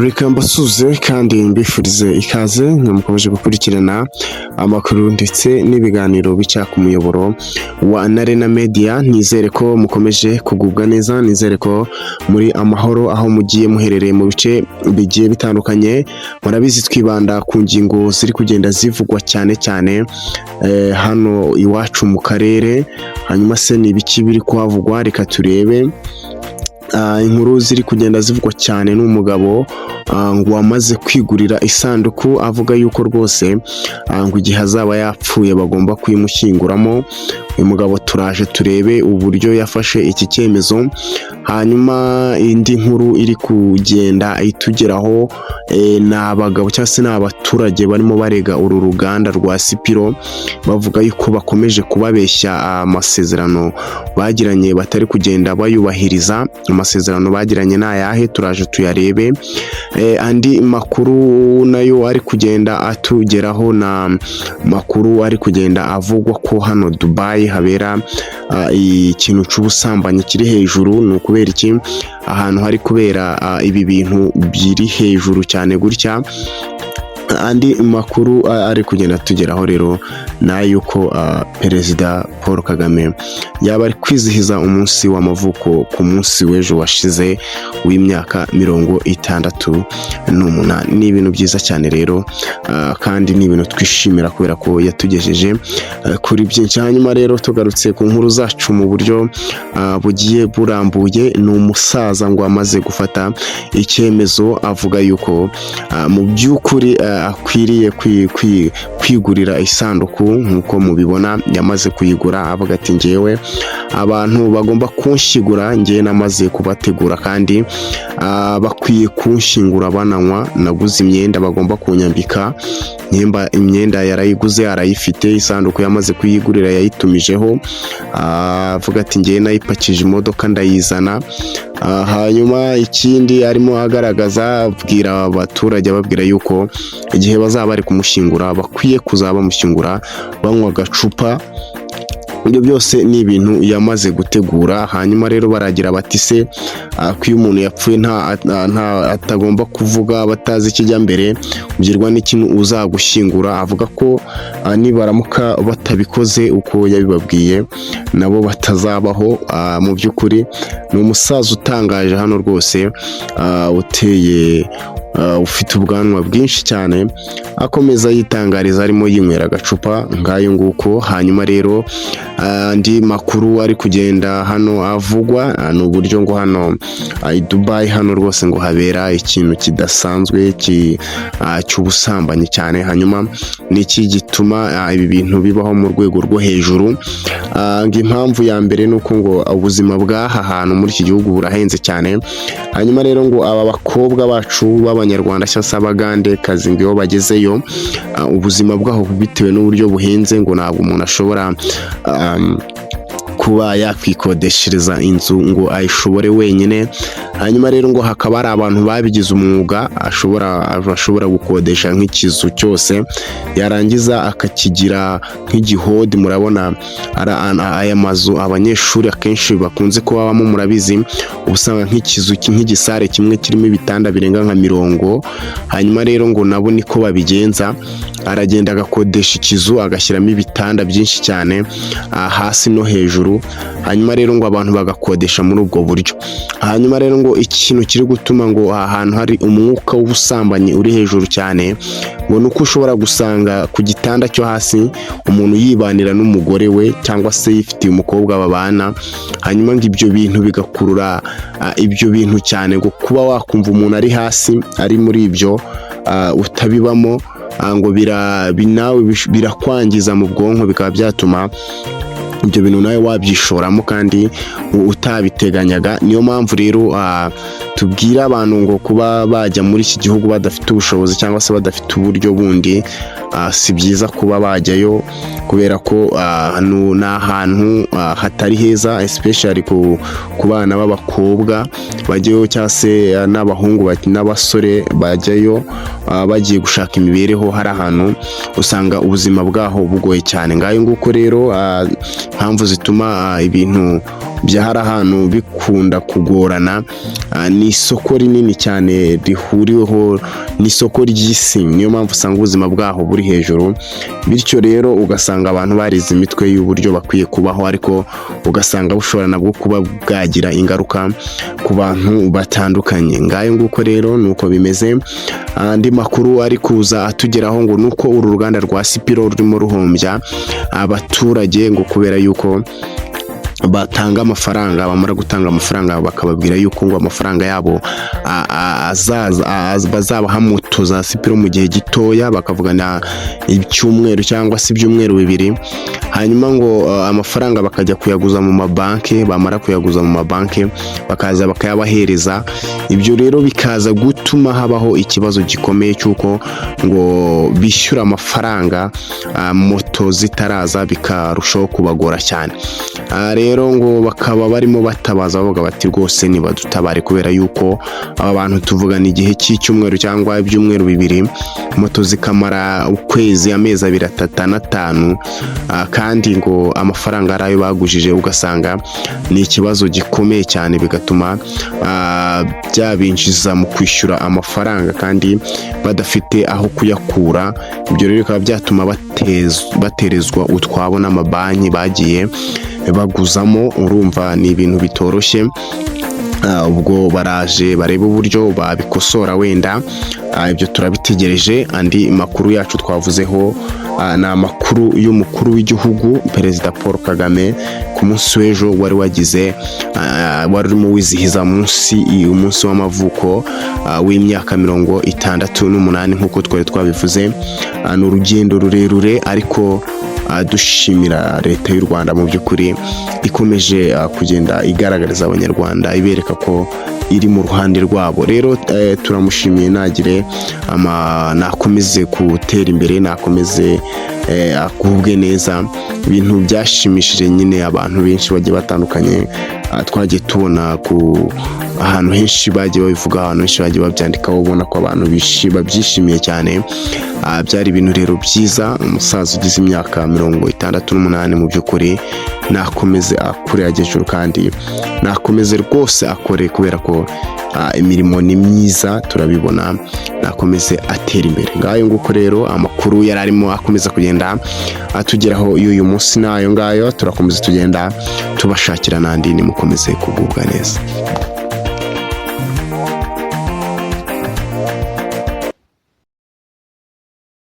Reka mbasuze kandi mbifurize ikaze mukomeje gukurikirana amakuru ndetse n'ibiganiro bica ku muyoboro wa Narena Media. Nizere ko mukomeje kugubwa neza, nizere ko muri amahoro aho mugiye muherereye mu bice bigiye bitandukanye. Murabizi twibanda ku ngingo ziri kugenda zivugwa cyane cyane hano iwacu mu karere. Hanyuma se ni ibiki biri kuhavugwa? Reka turebe. Inkuru ziri kugenda zivugwa cyane n'umugabo ngo wamaze kwigurira isanduku, avuga yuko rwose ngo igihe azaba yapfuye bagomba kuyimushyinguramo. Uyu mugabo turaje turebe uburyo yafashe iki cyemezo. Hanyuma indi nkuru iri kugenda itugeraho ni abagabo cyangwa se ni abaturage barimo barega uru ruganda rwa Sipiro, bavuga yuko bakomeje kubabeshya amasezerano bagiranye batari kugenda bayubahiriza. Amasezerano bagiranye ni ayahe? Turaje tuyarebe. Andi makuru nayo ari kugenda atugeraho na makuru ari kugenda avugwa ko hano Dubai habera ikintu cy'ubusambanyi kiri hejuru. Ni ukubera iki ahantu hari kubera ibi bintu biri hejuru cyane gutya? Andi makuru ari kugenda tugeraho rero nayuko Perezida Paul Kagame yaba ari kwizihiza umunsi w'amavuko ku munsi w'ejo washize w'imyaka 68. Ni ibintu byiza cyane rero, kandi ni ibintu twishimira kubera ko yatugejeje kuri byinshi. Hanyuma rero tugarutse ku nkuru zacu mu buryo bugiye burambuye. Ni umusaza ngo amaze gufata icyemezo, avuga yuko mu by'ukuri akwiriye kwigurira isanduku. Nkuko mubibona yamaze kuyigura, avuga ati ngewe abantu bagomba kunshigura, ngewe namaze kubategura kandi bakwiye kunshingura bananywa. Naguze imyenda bagomba kunyambika, imyenda yarayiguze arayifite, isanduku yamaze kuyigurira yayitumijeho. Avuga ati ngewe nayipakije imodoka ndayizana. Hanyuma ikindi arimo agaragaza, abwira abaturage ababwira yuko igihe bazaba bari kumushyingura bakwiye kuzaba bamushyingura banywa agacupa. Ibyo byose ni ibintu yamaze gutegura. Hanyuma rero baragira bati se ko iyo umuntu yapfuye atagomba kuvuga batazi ikijya mbere, ugirwa n'ikintu uzagushyingura. Avuga ko nibaramuka batabikoze uko yabibabwiye nabo batazabaho. Mu by'ukuri ni umusaza utangaje hano rwose, uteye ufite ubwanwa bwinshi cyane, akomeza yitangariza arimo yinywera agacupa ngayo nguko. Hanyuma rero andi makuru ari kugenda hano avugwa ni uburyo ngo hano i Dubai hano rwose ngo habera ikintu kidasanzwe cy'ubusambanyi cyane. Hanyuma niki gituma ibi bintu bibaho mu rwego rwo hejuru? Ngo impamvu ya mbere ni uko ngo ubuzima bw'aha hantu muri iki gihugu burahenze cyane. Hanyuma rero ngo aba bakobwa bacu b'Abanyarwanda cyangwa se Abagande kazi ngo iyo bagezeyo ubuzima bwaho bitewe n'uburyo buhenze ngo ntabwo umuntu ashobora kuba yakwikodeshereza inzu ngo ayishobore wenyine. Hanyuma rero ngo hakaba hari abantu babigize umwuga, ashobora gukodesha nk'ikizu cyose yarangiza akakigira nk'igihodi. Murabona aya mazu abanyeshuri akenshi bakunze kuba babamo, murabizi usanga nk'ikizu nk'igisare kimwe kirimo ibitanda birenga nka 50. Hanyuma rero ngo nabo niko babigenza, aragenda agakodesha ikizu agashyiramo ibitanda byinshi cyane hasi no hejuru. Hanyuma rero ngo abantu bagakodesha muri ubwo buryo. Hanyuma rero ngo ikintu kiri gutuma ngo ahantu hari umwuka w'ubusambanyi uri hejuru cyane ngo nuko ushobora gusanga ku gitanda cyo hasi umuntu yibanira n'umugore we cyangwa se yifitiye umukobwa babana. Hanyuma ngo ibyo bintu bigakurura ibyo bintu cyane, ngo kuba wakumva umuntu ari hasi ari muri ibyo utabibamo ngo birakwangiza mu bwonko, bikaba byatuma ibyo bintu nawe wabyishoramo kandi utabiteganyaga. Niyo mpamvu rero tubwira abantu ngo kuba bajya muri iki gihugu badafite ubushobozi cyangwa se badafite uburyo bundi, si byiza kuba bajyayo kubera ko ni ahantu hatari heza, especially ku bana b'abakobwa bajyayo cyangwa se n'abahungu n'abasore bajyayo bagiye gushaka imibereho. Hari ahantu usanga ubuzima bwaho bugoye cyane. Ngayo nguko rero impamvu zituma ibintu byahari ahantu bikunda kugorana. Ni isoko rinini cyane rihuriweho n'isoko ry'isi, niyo mpamvu usanga ubuzima bwaho buri hejuru, bityo rero ugasanga abantu barize imitwe y'uburyo bakwiye kubaho, ariko ugasanga bushobora nabwo kuba bwagira ingaruka ku bantu batandukanye. Ngayo nguko rero nuko bimeze. Andi makuru ari kuza atugeraho ngo nuko uru ruganda rwa Sipiro rurimo ruhombya abaturage, ngo kubera yuko batanga amafaranga, bamara gutanga amafaranga bakababwira yuko ngo amafaranga yabo bazabaha moto za Sipiro mu gihe gitoya, bakavugana icyumweru cyangwa se ibyumweru bibiri, hanyuma ngo amafaranga bakajya kuyaguza mu mabanki, bamara kuyaguza mu mabanki bakaza bakayabahereza. Ibyo rero bikaza gutuma habaho ikibazo gikomeye cy'uko ngo bishyura amafaranga moto zitaraza, bikarushaho kubagora cyane. Rero ngo bakaba barimo batabaza bavuga bati rwose nibadutabare, kubera yuko aba bantu tuvugana igihe cy'icyumweru cyangwa ibyumweru bibiri, moto zikamara ukwezi, amezi 2, 3, 5, kandi ngo amafaranga arayo bagujije, ugasanga ni ikibazo gikomeye cyane, bigatuma byabinjiza mu kwishyura amafaranga kandi badafite aho kuyakura. Ibyo rero bikaba byatuma baterezwa utwabo n'amabanki bagiye baguzamo. Urumva ni ibintu bitoroshye. Ubwo baraje bareba uburyo babikosora, wenda ibyo turabitegereje. Andi makuru yacu twavuzeho ni amakuru y'umukuru w'igihugu Perezida Paul Kagame ku munsi w'ejo wari urimo wizihiza umunsi w'amavuko w'imyaka 68 nk'uko twari twabivuze. Ni urugendo rurerure, ariko dushimira leta y'u Rwanda mu by'ukuri ikomeje kugenda igaragariza abanyarwanda, ibereka ko iri mu ruhande rwabo. Rero turamushimiye, nakomeze gutera imbere, nakomeze akubwe neza. Ibintu byashimishije nyine abantu benshi bagiye batandukanye, twagiye tubona ku ahantu henshi bagiye babivuga, ahantu henshi bagiye babyandikaho, ubona ko abantu babyishimiye cyane. Byari ibintu rero byiza. Umusaza ugize imyaka 68 mu by'ukuri nakomeze akure agejuru, kandi nakomeze rwose akore, kubera ko imirimo ni myiza turabibona, nakomeze atera imbere. Ngayo nguko rero amakuru yari arimo akomeza kugenda atugeraho y'uyu munsi, nayo ngayo turakomeza tugenda tubashakira n'andi. Nimukomeze kugubwa neza.